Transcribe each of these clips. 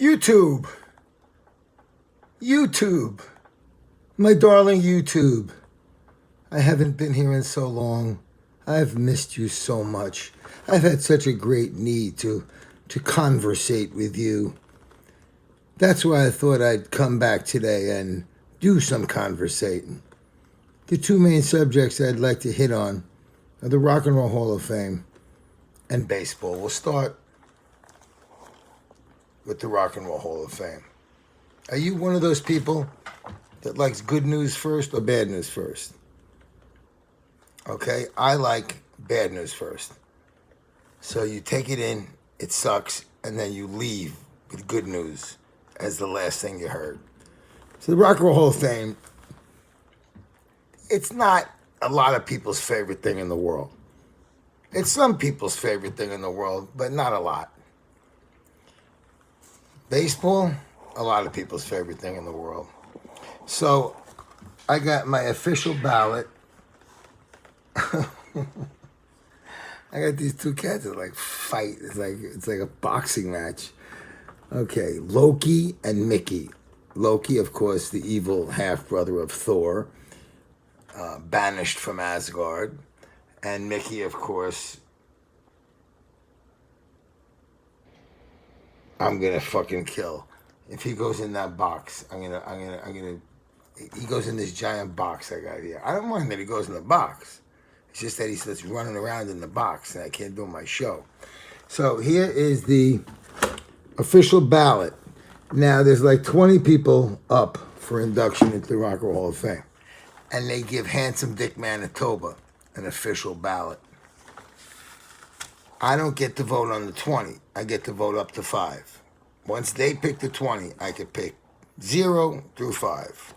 YouTube, YouTube, my darling YouTube. I haven't been here in so long. I've missed you so much. I've had such a great need to conversate with you. That's why I thought I'd come back today and do some conversating. The two main subjects I'd like to hit on are the Rock and Roll Hall of Fame and baseball. We'll start with the Rock and Roll Hall of Fame. Are you one of those people that likes good news first or bad news first? Okay, I like bad news first. So you take it in, it sucks, and then you leave with good news as the last thing you heard. So the Rock and Roll Hall of Fame, it's not a lot of people's favorite thing in the world. It's some people's favorite thing in the world, but not a lot. Baseball, a lot of people's favorite thing in the world. So I got my official ballot. I got these two cats that like fight. It's like a boxing match. Okay, Loki and Mickey. Loki, of course, the evil half-brother of Thor, banished from Asgard. And Mickey, of course, I'm gonna fucking kill. If he goes in that box, he goes in this giant box I got here. I don't mind that he goes in the box. It's just that he starts running around in the box and I can't do my show. So here is the official ballot. Now there's like 20 people up for induction into the Rock and Roll Hall of Fame. And they give handsome Dick Manitoba an official ballot. I don't get to vote on the 20. I get to vote up to 5. Once they pick the 20, I can pick 0 through 5.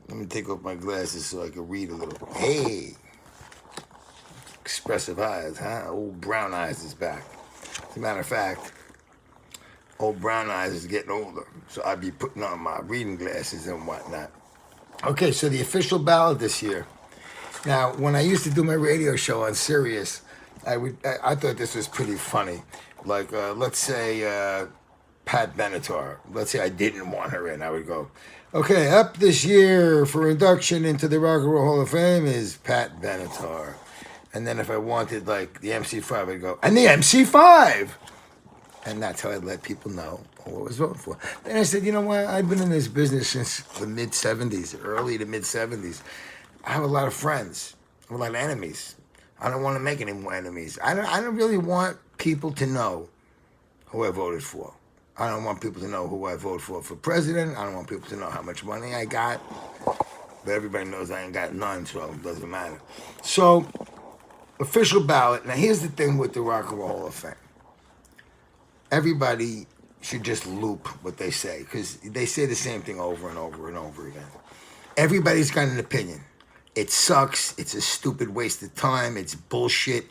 Let me take off my glasses so I can read a little. Hey, expressive eyes, huh? Old Brown Eyes is back. As a matter of fact, old Brown Eyes is getting older, so I'd be putting on my reading glasses and whatnot. Okay, so the official ballot this year. Now, when I used to do my radio show on Sirius, I thought this was pretty funny. Like, let's say Pat Benatar. Let's say I didn't want her in. I would go, okay, up this year for induction into the Rock and Roll Hall of Fame is Pat Benatar. And then if I wanted, like, the MC5, I'd go, and the MC5! And that's how I'd let people know who I was voting for. Then I said, you know what? I've been in this business since the mid-'70s, early to mid-'70s. I have a lot of friends. I have a lot of enemies. I don't want to make any more enemies. I don't really want people to know who I voted for. I don't want people to know who I voted for president. I don't want people to know how much money I got. But everybody knows I ain't got none, so it doesn't matter. So, official ballot. Now, here's the thing with the Rock and Roll Hall of Fame. Everybody should just loop what they say, because they say the same thing over and over and over again. Everybody's got an opinion. It sucks. It's a stupid waste of time. It's bullshit.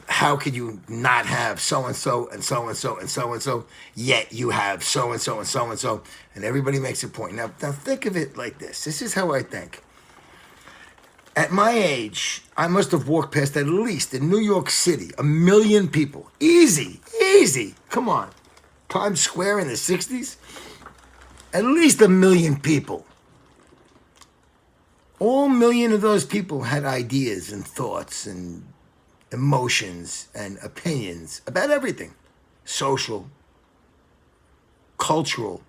How could you not have so-and-so and so-and-so and so-and-so, yet you have so-and-so and so-and-so, and everybody makes a point. Now think of it like this. This is how I think. At my age, I must have walked past at least in New York City 1 million people. Easy. Come on. Times Square in the 60s? At least 1 million people. All 1 million of those people had ideas and thoughts and emotions and opinions about everything. Social, cultural.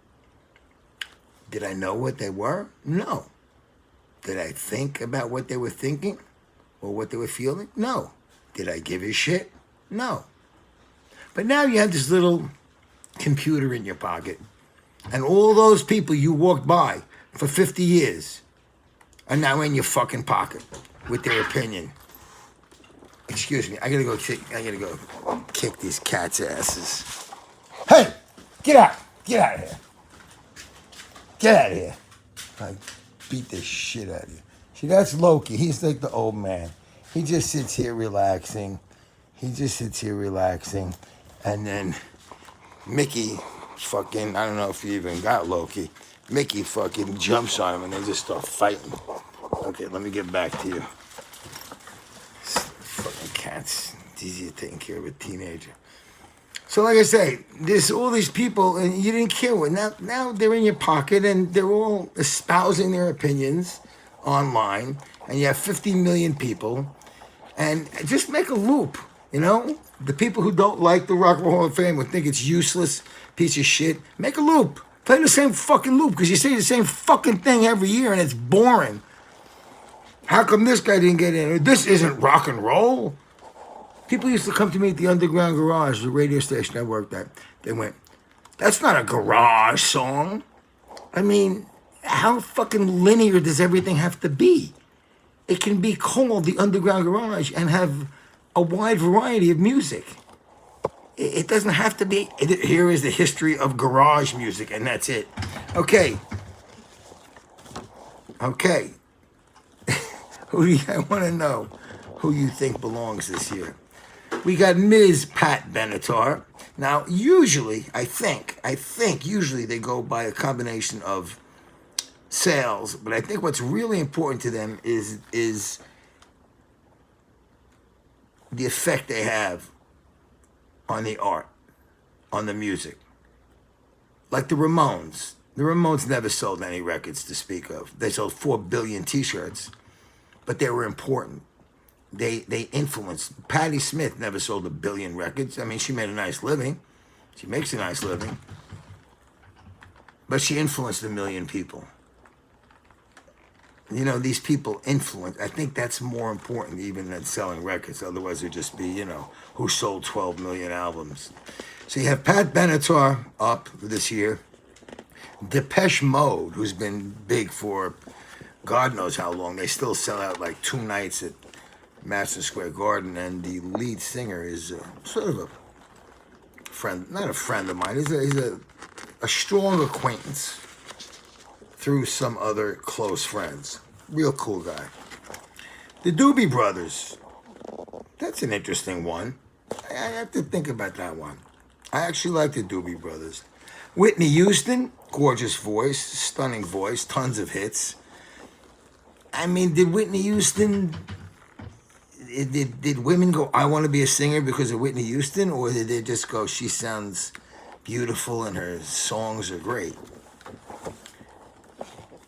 Did I know what they were? No. Did I think about what they were thinking or what they were feeling? No. Did I give a shit? No. But now you have this little computer in your pocket, and all those people you walked by for 50 years are now in your fucking pocket with their opinion. Excuse me, I gotta go kick these cats' asses. Hey, get out of here. Get out of here. I beat the shit out of you. See, that's Loki. He's like the old man. He just sits here relaxing. And then Mickey fucking, I don't know if you even got Loki. Mickey fucking jumps on him and they just start fighting. Okay, let me get back to you. Fucking cats. It's easier taking care of a teenager. So like I say, there's all these people, and you didn't care what. Now they're in your pocket, and they're all espousing their opinions online, and you have 50 million people, and just make a loop. You know, the people who don't like the Rock and Roll Hall of Fame would think it's useless, piece of shit. Make a loop. Play the same fucking loop because you say the same fucking thing every year, and it's boring. How come this guy didn't get in? This isn't rock and roll. People used to come to me at the Underground Garage, the radio station I worked at. They went, "That's not a garage song." I mean, how fucking linear does everything have to be? It can be called the Underground Garage and have a wide variety of music. It doesn't have to be, here is the history of garage music, and that's it. Okay. Okay. I want to know who you think belongs this year. We got Ms. Pat Benatar. Now, usually, I think, usually they go by a combination of sales, but I think what's really important to them is the effect they have on the art, on the music. Like the Ramones. The Ramones never sold any records to speak of. They sold 4 billion t-shirts, but they were important. They influenced. Patti Smith never sold 1 billion records. I mean, she made a nice living. She makes a nice living. But she influenced 1 million people. You know, these people influence. I think that's more important even than selling records. Otherwise, it'd just be, you know, who sold 12 million albums. So you have Pat Benatar up this year. Depeche Mode, who's been big for God knows how long. They still sell out like 2 nights at Madison Square Garden. And the lead singer is sort of a friend, not a friend of mine. He's a strong acquaintance through some other close friends. Real cool guy. The Doobie Brothers. That's an interesting one. I have to think about that one. I actually like the Doobie Brothers. Whitney Houston, gorgeous voice, stunning voice, tons of hits. I mean, did Whitney Houston, did women go, I want to be a singer because of Whitney Houston? Or did they just go, she sounds beautiful and her songs are great?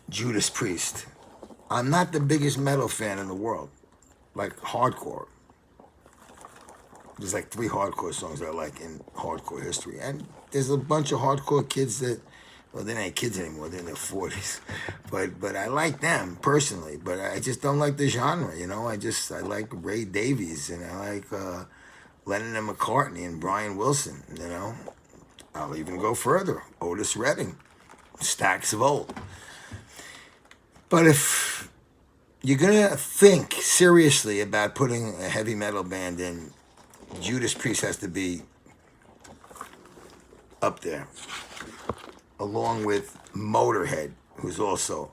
Judas Priest. I'm not the biggest metal fan in the world, like hardcore. There's like 3 hardcore songs I like in hardcore history. And there's a bunch of hardcore kids that, well, they ain't kids anymore, they're in their 40s. But I like them personally, but I just don't like the genre, you know? I like Ray Davies, and I like Lennon and McCartney and Brian Wilson, you know? I'll even go further, Otis Redding, Stax Volt. But if you're gonna think seriously about putting a heavy metal band in, Judas Priest has to be up there, along with Motorhead, who's also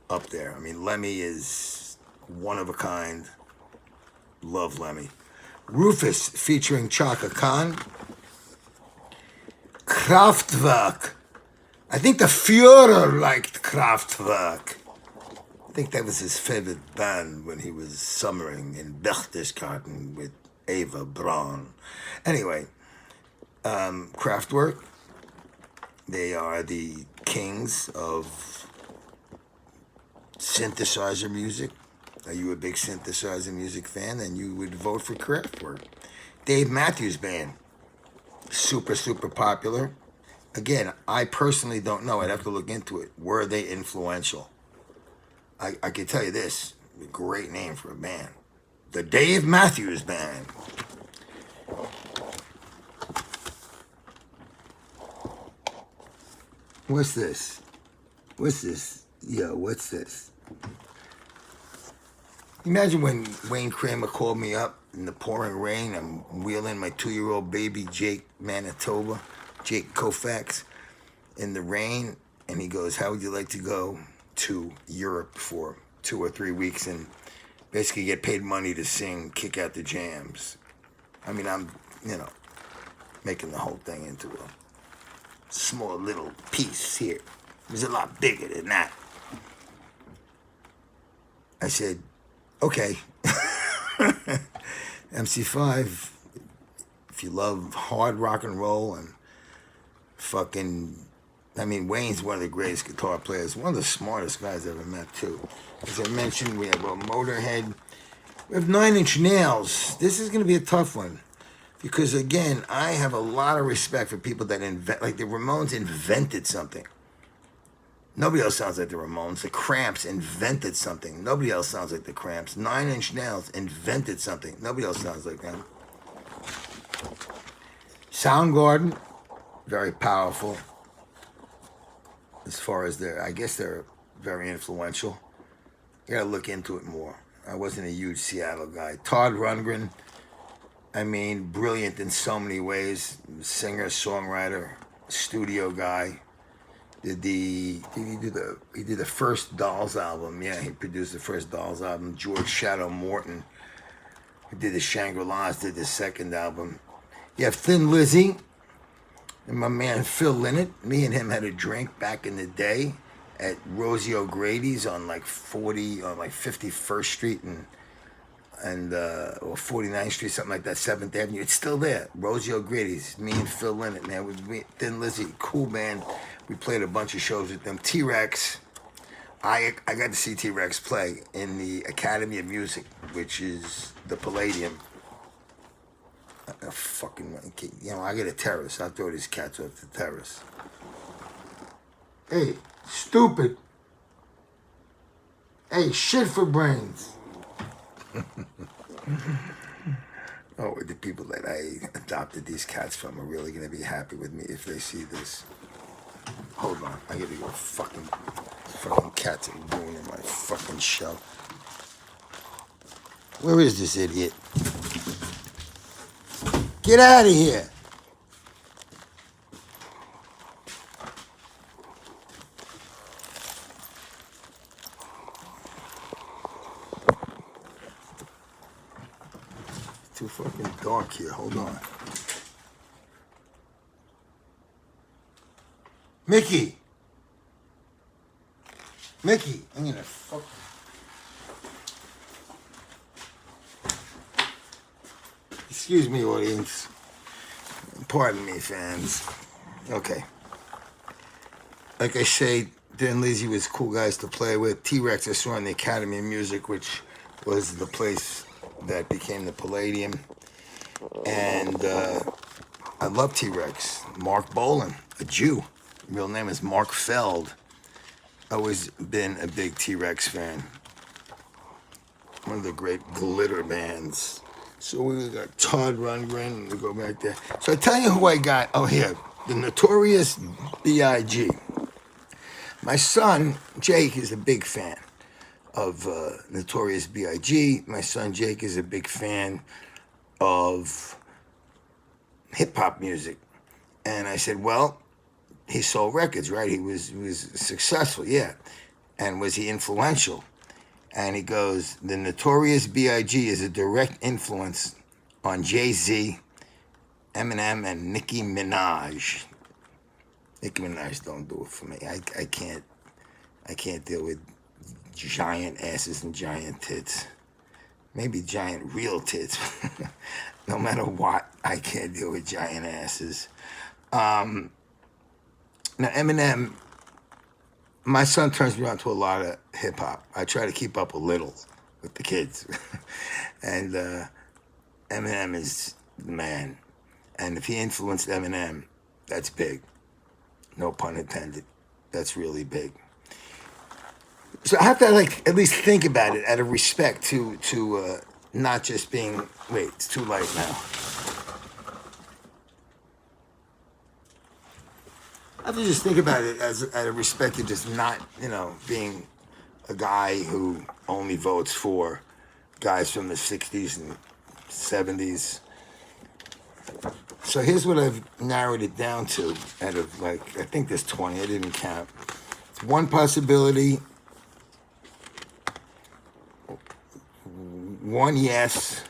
up there. I mean, Lemmy is one of a kind. Love Lemmy. Rufus featuring Chaka Khan. Kraftwerk. I think the Führer liked Kraftwerk. I think that was his favorite band when he was summering in Berchtesgaden with Eva Braun. Anyway, Kraftwerk, they are the kings of synthesizer music. Are you a big synthesizer music fan? Then you would vote for Kraftwerk. Dave Matthews Band, super, super popular. Again, I personally don't know. I'd have to look into it. Were they influential? I can tell you this, a great name for a band. The Dave Matthews Band. What's this? What's this? Yo, what's this? Imagine when Wayne Kramer called me up in the pouring rain. I'm wheeling my 2-year-old baby, Jake Manitoba, Jake Koufax, in the rain. And he goes, how would you like to go to Europe for 2 or 3 weeks and basically get paid money to sing, kick out the jams? I mean, I'm, you know, making the whole thing into a small little piece here. It was a lot bigger than that. I said, okay. MC5, if you love hard rock and roll and fucking, I mean, Wayne's one of the greatest guitar players, one of the smartest guys I've ever met too. As I mentioned, we have a Motorhead. We have 9 Inch Nails. This is going to be a tough one. Because again, I have a lot of respect for people that invent, like the Ramones invented something. Nobody else sounds like the Ramones. The Cramps invented something. Nobody else sounds like the Cramps. 9 Inch Nails invented something. Nobody else sounds like them. Soundgarden, very powerful. As far as I guess they're very influential. You gotta look into it more. I wasn't a huge Seattle guy. Todd Rundgren, I mean, brilliant in so many ways. Singer, songwriter, studio guy. He did the first Dolls album. Yeah, he produced the first Dolls album. George Shadow Morton, who did the Shangri-Las, did the second album. You have Thin Lizzy and my man Phil Lynott. Me and him had a drink back in the day at Rosie O'Grady's on like 51st Street or 49th Street, something like that, 7th Avenue. It's still there. Rosie O'Grady's, me and Phil Lynott, man. With me, Thin Lizzy, cool band. We played a bunch of shows with them. T-Rex, I got to see T-Rex play in the Academy of Music, which is the Palladium. I get a terrace. I'll throw these cats off the terrace. Hey, stupid. Hey, shit for brains. Oh, the people that I adopted these cats from are really going to be happy with me if they see this. Hold on, I gotta go. Fucking cats are ruining my fucking show. Where is this idiot? Get out of here! It's too fucking dark here. Hold on. Mickey, I'm gonna fuck. Excuse me, audience. Pardon me, fans. Okay. Like I say, Thin Lizzy was cool guys to play with. T-Rex I saw in the Academy of Music, which was the place that became the Palladium. And I love T-Rex. Mark Bolan, a Jew. Real name is Mark Feld. Always been a big T-Rex fan. One of the great glitter bands. So we got Todd Rundgren. We go back there. So I tell you who I got. Oh, here. The Notorious B.I.G. My son, Jake, is a big fan of Notorious B.I.G. My son, Jake, is a big fan of hip-hop music. And I said, well, he sold records, right? He was successful, yeah. And was he influential? And he goes, the Notorious B.I.G. is a direct influence on Jay-Z, Eminem, and Nicki Minaj. Nicki Minaj don't do it for me. I can't deal with giant asses and giant tits. Maybe giant real tits. No matter what, I can't deal with giant asses. Now, Eminem, my son turns me on to a lot of hip-hop. I try to keep up a little with the kids. And Eminem is the man. And if he influenced Eminem, that's big. No pun intended. That's really big. So I have to, at least think about it out of respect to not just being... Wait, it's too late now. I have to just think about it as out of respect to just not, being a guy who only votes for guys from the 60s and 70s. So here's what I've narrowed it down to out of, I think there's 20. I didn't count. It's one possibility, one yes,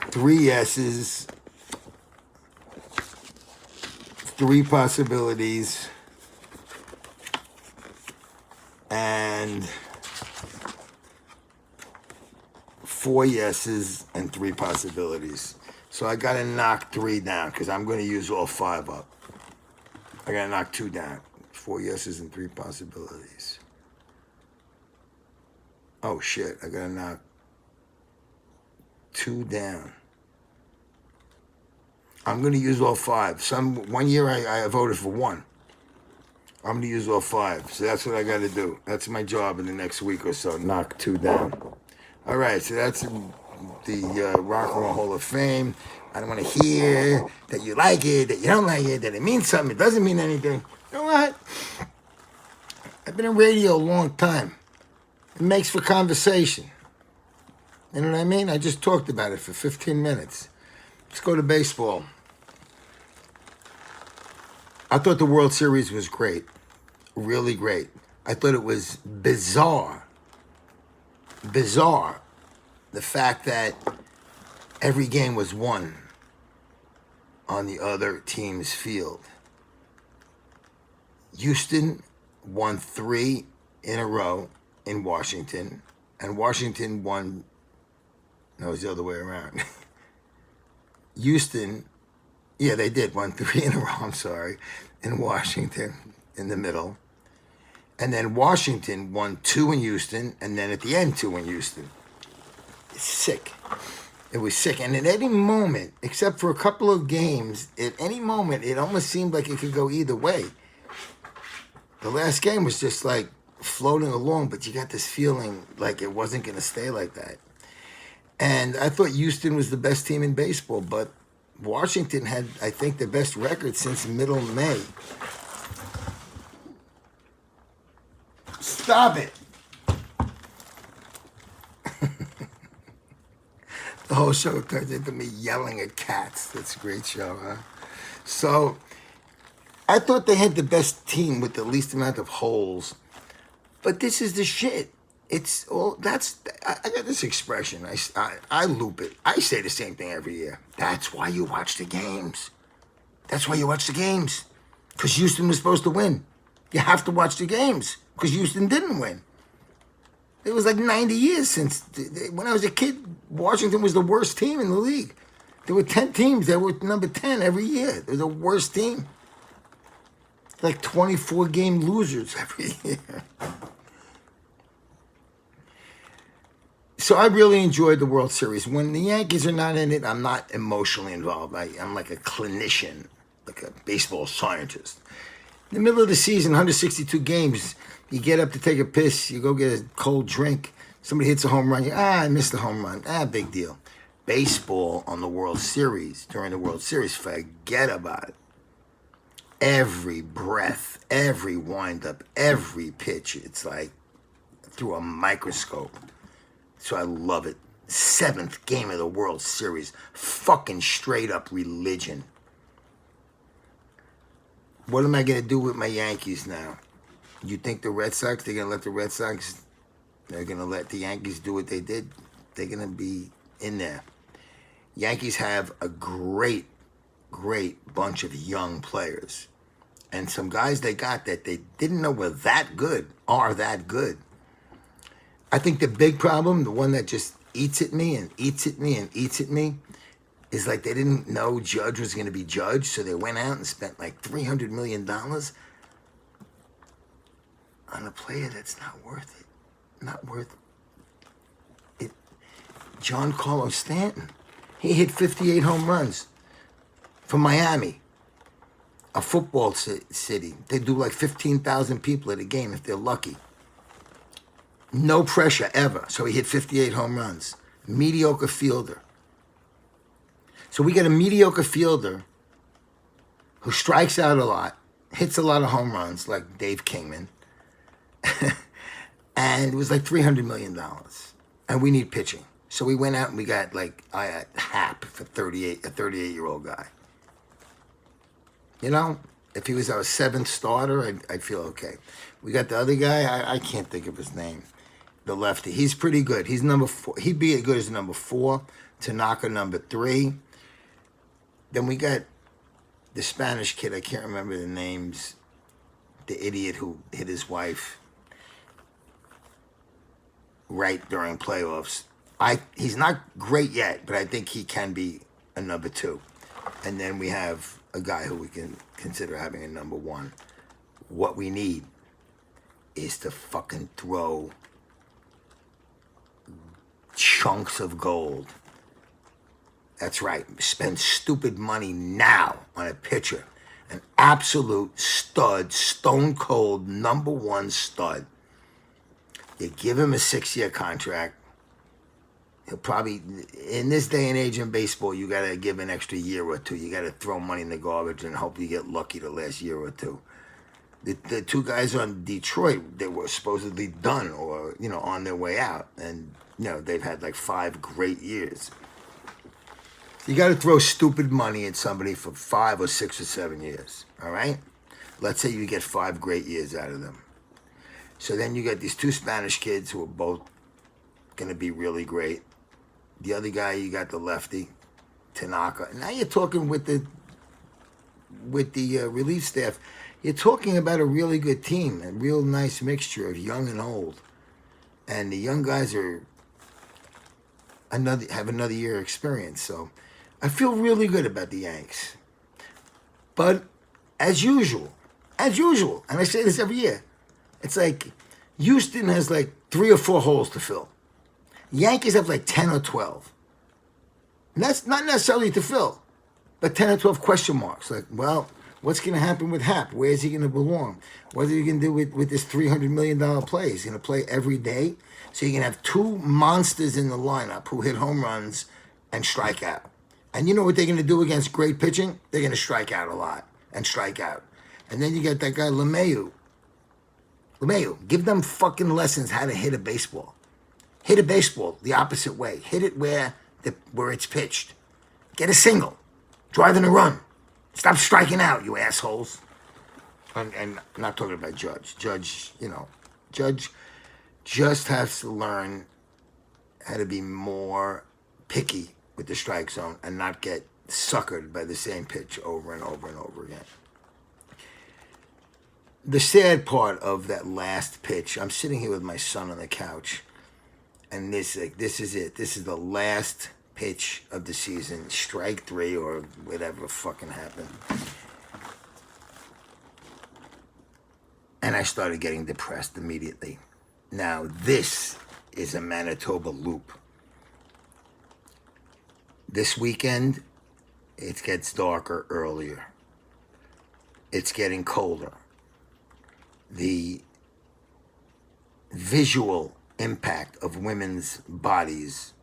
3 yeses, 3 possibilities, and 4 yeses and 3 possibilities. So I got to knock 3 down because I'm going to use all 5 up. I got to knock 2 down. 4 yeses and 3 possibilities. Oh, shit. I got to knock 2 down. I'm going to use all 5. One year I voted for 1. I'm going to use all 5. So that's what I got to do. That's my job in the next week or so. Knock 2 down. All right. So that's the Rock and Roll Hall of Fame. I don't want to hear that you like it, that you don't like it, that it means something. It doesn't mean anything. You know what? I've been in radio a long time. It makes for conversation. You know what I mean? I just talked about it for 15 minutes. Let's go to baseball. I thought the World Series was great. Really great. I thought it was bizarre. Bizarre. The fact that every game was won on the other team's field. Houston won 3 in a row in Washington, and Washington won, no, it was the other way around. Houston, yeah, they did, won 3 in a row, I'm sorry, in Washington, in the middle. And then Washington won 2 in Houston, and then at the end, 2 in Houston. It's sick. It was sick. And at any moment, except for a couple of games, at any moment, it almost seemed like it could go either way. The last game was just like floating along, but you got this feeling like it wasn't going to stay like that. And I thought Houston was the best team in baseball, but Washington had, I think, the best record since middle May. Stop it. The whole show turns into me yelling at cats. That's a great show, huh? So I thought they had the best team with the least amount of holes. But this is the shit. It's all, I got this expression. I loop it. I say the same thing every year. That's why you watch the games. That's why you watch the games. Because Houston was supposed to win. You have to watch the games. Because Houston didn't win. It was like 90 years since, when I was a kid, Washington was the worst team in the league. There were 10 teams. They were number 10 every year. They were the worst team. Like 24-game losers every year. So I really enjoyed the World Series. When the Yankees are not in it, I'm not emotionally involved. I'm like a clinician, like a baseball scientist. In the middle of the season, 162 games, you get up to take a piss, you go get a cold drink, somebody hits a home run, I missed the home run, big deal. Baseball on the World Series, during the World Series, forget about it. Every breath, every windup, every pitch, it's like through a microscope. So I love it. 7th game of the World Series, fucking straight up religion. What am I going to do with my Yankees now? You think the Red Sox, they're going to let the Red Sox, they're going to let the Yankees do what they did? They're going to be in there. Yankees have a great bunch of young players. And some guys they got that they didn't know were that good, are that good. I think the big problem, the one that just eats at me and eats at me and eats at me, is like they didn't know Judge was going to be Judge, so they went out and spent like $300 million on a player that's not worth it. Not worth it. Giancarlo Stanton, he hit 58 home runs for Miami, a football city. They do like 15,000 people at a game if they're lucky. No pressure ever, so he hit 58 home runs. Mediocre fielder. So we get a mediocre fielder who strikes out a lot, hits a lot of home runs, like Dave Kingman, and it was like $300 million. And we need pitching. So we went out and we got like Hap for 38, a 38-year-old guy. You know, if he was our 7th starter, I'd feel okay. We got the other guy, I can't think of his name, the lefty. He's pretty good. He's number 4. He'd be as good as number 4. Tanaka, number 3. Then we got the Spanish kid, I can't remember the names, the idiot who hit his wife right during playoffs. He's not great yet, but I think he can be a number 2. And then we have a guy who we can consider having a number 1. What we need is to fucking throw chunks of gold. That's right. Spend stupid money now on a pitcher. An absolute stud, stone cold, number 1 stud. You give him a 6-year contract. He'll probably, in this day and age in baseball, you got to give an extra year or 2. You got to throw money in the garbage and hope you get lucky the last year or 2. The 2 guys on Detroit, they were supposedly done or, on their way out. And, they've had like 5 great years. You got to throw stupid money at somebody for 5 or 6 or 7 years, all right? Let's say you get 5 great years out of them. So then you got these 2 Spanish kids who are both going to be really great. The other guy, you got the lefty, Tanaka. Now you're talking with the relief staff. You're talking about a really good team, a real nice mixture of young and old. And the young guys have another year of experience. So I feel really good about the Yanks. But as usual, and I say this every year, it's like Houston has like 3 or 4 holes to fill. Yankees have like 10 or 12. And that's not necessarily to fill, but 10 or 12 question marks. Like, well, what's going to happen with Hap? Where is he going to belong? What are you going to do with this $300 million play? He's going to play every day? So you can have 2 monsters in the lineup who hit home runs and strike out. And you know what they're going to do against great pitching? They're going to strike out a lot and strike out. And then you got that guy LeMahieu. Give them fucking lessons how to hit a baseball. Hit a baseball the opposite way. Hit it where it's pitched. Get a single. Drive in a run. Stop striking out, you assholes. And I'm not talking about Judge. Judge just has to learn how to be more picky with the strike zone and not get suckered by the same pitch over and over and over again. The sad part of that last pitch, I'm sitting here with my son on the couch, and this is it. This is the last pitch of the season, strike 3 or whatever fucking happened. And I started getting depressed immediately. Now, this is a Manitoba loop. This weekend, it gets darker earlier. It's getting colder. The visual impact of women's bodies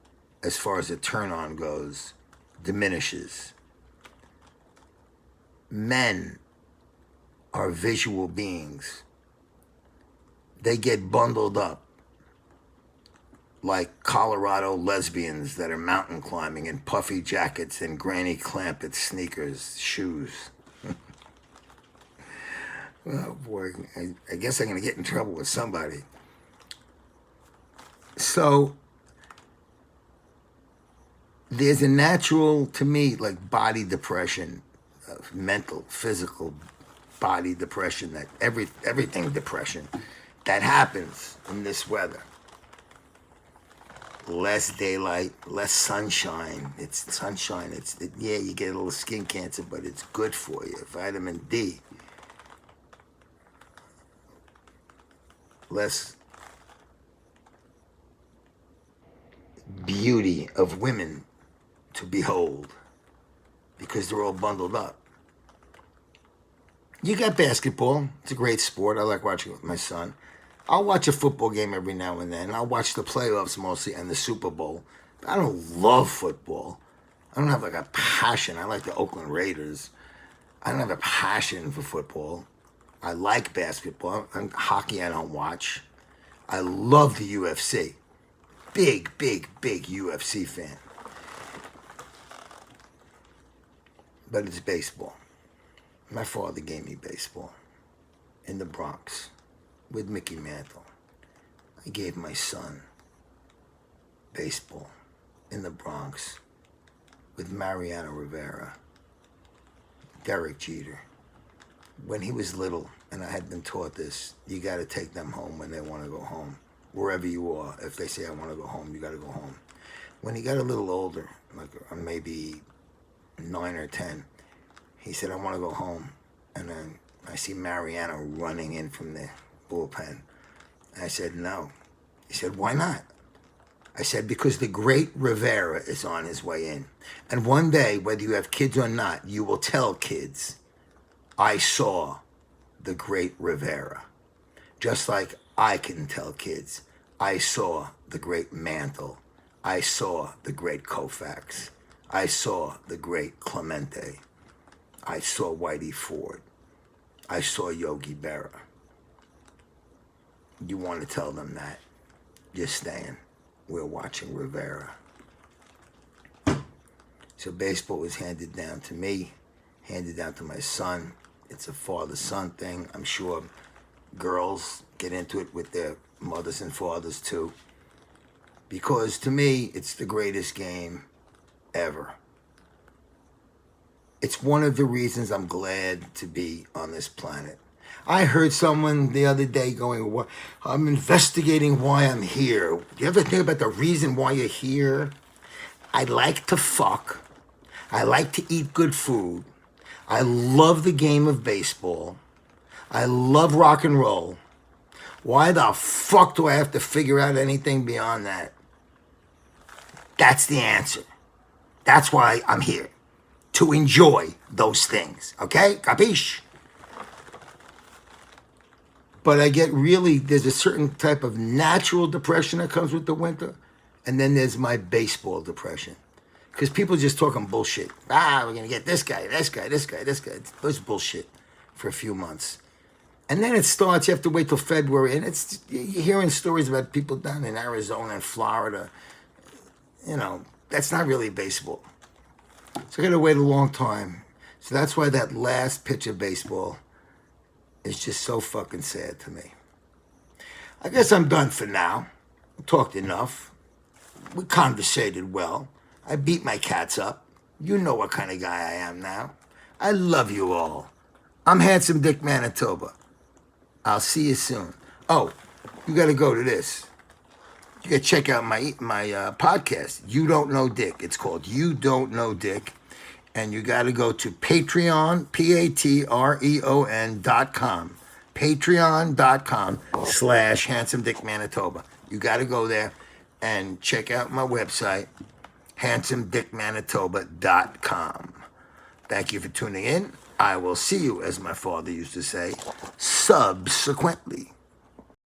as far as a turn-on goes diminishes. Men are visual beings. They get bundled up like Colorado lesbians that are mountain climbing in puffy jackets and Granny Clampett sneakers, shoes. Oh boy, I guess I'm going to get in trouble with somebody. So, there's a natural, to me, like body depression, mental, physical body depression, that everything depression that happens in this weather. Less daylight, less sunshine. It's sunshine. Yeah, you get a little skin cancer, but it's good for you. Vitamin D. Less beauty of women to behold because they're all bundled up. You got basketball. It's a great sport. I like watching it with my son. I'll watch a football game every now and then. I'll watch the playoffs mostly and the Super Bowl. But I don't love football. I don't have like a passion. I like the Oakland Raiders. I don't have a passion for football. I like basketball. And hockey I don't watch. I love the UFC. Big UFC fan. But it's baseball. My father gave me baseball in the Bronx with Mickey Mantle. I gave my son baseball in the Bronx with Mariano Rivera, Derek Jeter. When he was little, and I had been taught this, you got to take them home when they want to go home. Wherever you are, if they say, I want to go home, you got to go home. When he got a little older, like maybe 9 or 10. He said, I want to go home. And then I see Mariana running in from the bullpen. I said, no. He said, why not? I said, because the great Rivera is on his way in. And one day, whether you have kids or not, you will tell kids, I saw the great Rivera. Just like I can tell kids, I saw the great Mantle. I saw the great Koufax. I saw the great Clemente. I saw Whitey Ford. I saw Yogi Berra. You want to tell them that, you're staying. We're watching Rivera. So baseball was handed down to me, handed down to my son. It's a father-son thing. I'm sure girls get into it with their mothers and fathers too. Because to me, it's the greatest game ever. It's one of the reasons I'm glad to be on this planet. I heard someone the other day going, I'm investigating why I'm here. Do you ever think about the reason why you're here? I like to fuck. I like to eat good food. I love the game of baseball. I love rock and roll. Why the fuck do I have to figure out anything beyond that? That's the answer. That's why I'm here. To enjoy those things. Okay? Capiche? But I get really, there's a certain type of natural depression that comes with the winter. And then there's my baseball depression. Because people just talking bullshit. We're going to get this guy, this guy, this guy, this guy. It's bullshit for a few months. And then it starts, you have to wait till February. And it's, you're hearing stories about people down in Arizona and Florida. You know, that's not really baseball. So I got to wait a long time. So that's why that last pitch of baseball is just so fucking sad to me. I guess I'm done for now. I talked enough. We conversated well. I beat my cats up. You know what kind of guy I am now. I love you all. I'm Handsome Dick Manitoba. I'll see you soon. Oh, you got to go to this. You got to check out my podcast, You Don't Know Dick. It's called You Don't Know Dick. And you got to go to Patreon, Patreon.com. Patreon.com/Handsome Dick Manitoba. You got to go there and check out my website, HandsomeDickManitoba.com. Thank you for tuning in. I will see you, as my father used to say, subsequently.